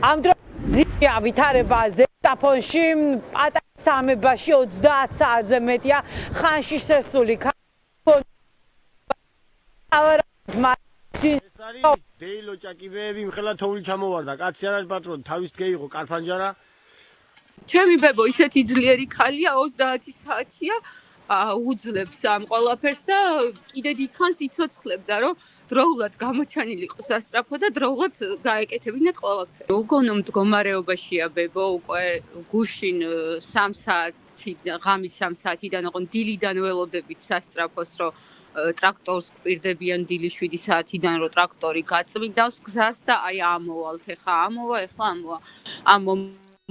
ამ დროს ვითარება ზესტაფონში პატარა სამებაში 30 საათზე მეტია ხანში შესული დეილო ჭაკიბეები მხელა თოვლი ჩამოვარდა კაცი არ არის პატრონი თავის გეიღო კარფანჯარა ჩემი ბებო ისეთი ძლიერი ხალია 30 საათია უძლებს ამ ყველაფერს და კიდე დიდხანს იცოცხლებდა რომ დროულად გამოჩანილი იყო სასწრაფო და დროულად გაეკეთებინათ ყველაფერი. უგონო მდგომარეობაშია ბებო უკვე გუშინ 3 საათი ღამის 3 საათიდან ოღონდ დილიდან ველოდებით სასწრაფოს რომ ტრაქტორს გვირდებიან დილის 7 საათიდან რომ ტრაქტორი გაწმიდავს გზას და აი ამოვალთ ეხლა ამოვა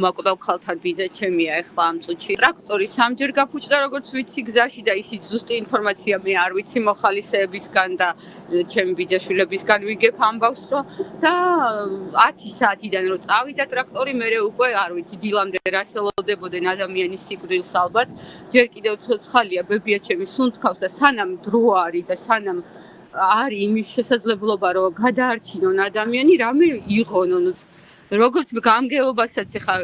მაკვდავ ხალთან ბიძა ჩემია ეხლა ამ წუთში ტრაქტორი სამჯერ გაფუჭდა როგორც ვიცი გზაში და ისიც ზუსტი ინფორმაცია მე არ ვიცი მოხალისეებისგან და ჩემი ბიძაშვილებისგან ვიგებ ამბავს რომ და 10 საათიდან რომ წავიდა ტრაქტორი მე უკვე არ ვიცი დილამდე რასელოდებოდნენ ადამიანის სიკვდილს ალბათ ჯერ კიდევ ცოცხალია ბებია ჩემი სუნთქავს და სანამ დრო არის და სანამ არის იმის შესაძლებლობა რომ გადაარჩინონ ადამიანი რამე იღონონ როგორც გამგეობასაც ხა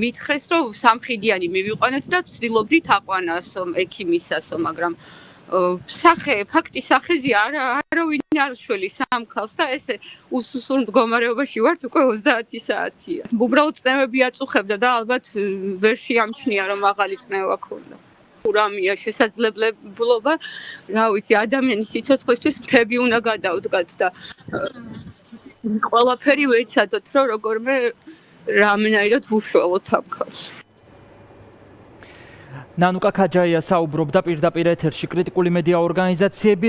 მითხრეს რომ სამხიდიანი მივიყვანოთ და ვცდილობდით აყვანასო ექიმისასო მაგრამ ფაქტი სახეზე არავინ არ შველის სამკალს და ესე უსუსურ მდგომარეობაში ვართ უკვე 30 საათია. უბრალოდ წნევები აწუხებდა და ალბათ ვერ შეამჩნია რომ მაღალი წნევა ქონდა. ურამია შესაძლებლობა, რა ვიცი, ადამიანის სიცოცხლისთვის მთები უნდა გადავდგათ და ყველაფერი ვეცადოთ რომ როგორმე რამენაირად ვუშველოთ ამ ქალს. ნანუკა ქაჯაია საუბრობდა პირდაპირ ეთერში კრიტიკული მედია ორგანიზაციები